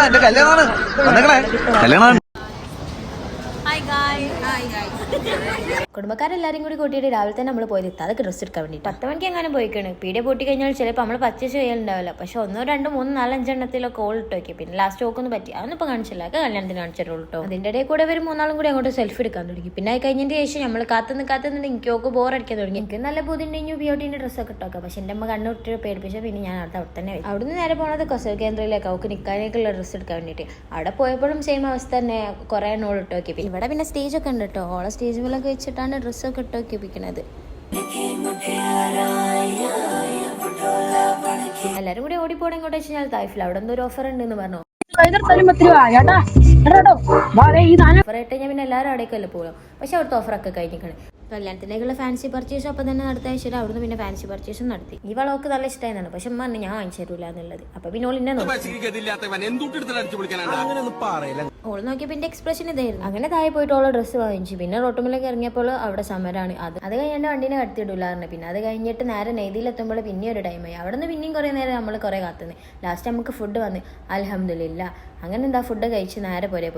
എന്റെ കല്യാണമാണ് കല്യാണം. കുടുംബക്കാരെല്ലാരും കൂടി കൂട്ടിയിട്ട് രാവിലെ തന്നെ നമ്മൾ പോയി അതൊക്കെ ഡ്രസ്സ് എടുക്കാൻ വേണ്ടി 10 മണിക്ക് അങ്ങനെ പോയിക്കാണ്. പീടിയ പൊട്ടി കഴിഞ്ഞാൽ ചിലപ്പോൾ നമ്മൾ പർച്ചേസ് ചെയ്യാനുണ്ടാവില്ല. പക്ഷെ 1 2 3 4 5 എണ്ണത്തിലൊക്കെ ഓൾ ഇട്ട് നോക്കി. പിന്നെ ലാസ്റ്റ് നോക്കൊന്നും പറ്റി അതൊന്നും ഇപ്പോൾ കാണിച്ചില്ല. ഒക്കെ കല്യാണത്തിന് കാണിച്ചിട്ടുള്ളൂ കേട്ടോ. അതിൻ്റെ ഇടയിൽ കൂടെ ഒരു 3 കൂടി അങ്ങോട്ട് സെൽഫി എടുക്കാൻ തുടങ്ങി. പിന്നെ കഴിഞ്ഞതിന് ശേഷം നമ്മൾ കാത്തുനിന്ന് എനിക്ക് ബോർ അടിക്കാൻ തുടങ്ങി. എനിക്ക് നല്ല ബുദ്ധിയുണ്ടെങ്കിൽ ബ്യൂട്ടീൻ്റെ ഡ്രസ്സൊക്കെ ഇട്ടോക്കാം. പക്ഷെ എൻ്റെ അമ്മ കണ്ണുവിട്ട് പേടിപ്പിച്ചാൽ പിന്നെ ഞാൻ അവിടെ തന്നെ വരും. അവിടുന്ന് നേരെ പോകുന്നത് കസൽ കേന്ദ്രയിലേക്ക് അവൾക്ക് നിൽക്കാനേക്കുള്ള ഡ്രസ്സ് എടുക്കാൻ വേണ്ടിയിട്ട്. അവിടെ പോയപ്പോഴും സെയിം അവസ്ഥ തന്നെ. കുറേ എണ്ണം ഇട്ട് നോക്കി. ഇവിടെ പിന്നെ സ്റ്റേജൊക്കെ ഉണ്ട് കേട്ടോ. ഓളെ സ്റ്റേജ് മേലൊക്കെ വെച്ചിട്ടാണ് ഡ്രസ്സൊക്കെ ഇട്ട് നോക്കിപ്പിക്കുന്നത്. എല്ലാരും കൂടി ഓടിപ്പോടെ ഇങ്ങോട്ട് വെച്ചാൽ തായ്ഫിൽ അവിടെ എന്തോ ഒരു ഓഫർ ഉണ്ടെന്ന് പറഞ്ഞു. ഓഫറായിട്ട് ഞാൻ പിന്നെ എല്ലാവരും അവിടേക്കല്ലേ പോകും. പക്ഷെ അവിടുത്തെ ഓഫറൊക്കെ കഴിഞ്ഞിരിക്കണം. കല്യാണത്തിലേക്കുള്ള ഫാൻസി പർച്ചേസും അപ്പം തന്നെ നടത്താൻ ശരി. അവിടുന്ന് പിന്നെ ഫാൻസി പർച്ചേസും നടത്തി. ഈ വളമൊക്കെ നല്ല ഇഷ്ടമായിരുന്നു. പക്ഷെ അമ്മ പറഞ്ഞു ഞാൻ വാങ്ങിച്ചു തരൂല എന്നുള്ളത്. അപ്പൊ പിന്നെ ഓൾ എന്നെ നോക്കി. ഓൾ നോക്കിയപ്പോൾ എന്റെ എക്സ്പ്രഷൻ ഇതായിരുന്നു. അങ്ങനെ താഴെ പോയിട്ട് ഓളെ ഡ്രസ്സ് വാങ്ങിച്ചു. പിന്നെ റോട്ടുമ്പിലേക്ക് ഇറങ്ങിയപ്പോൾ അവിടെ സമരമാണ്. അത് കഴിഞ്ഞാൽ വണ്ടീനെ കടത്തിയിടില്ലായിരുന്നു. പിന്നെ അത് കഴിഞ്ഞിട്ട് നേരെ നെയ്തിയിലെത്തുമ്പോൾ പിന്നെ ഒരു ടൈമായി. അവിടെ നിന്ന് പിന്നെയും കുറേ നേരം നമ്മൾ കുറേ കാത്തുനിന്ന്. ലാസ്റ്റ് നമുക്ക് ഫുഡ് വന്ന് അൽഹംദുലില്ലാ. അങ്ങനെ ഫുഡ് കഴിച്ച് നേരെ പോരെ പോയി.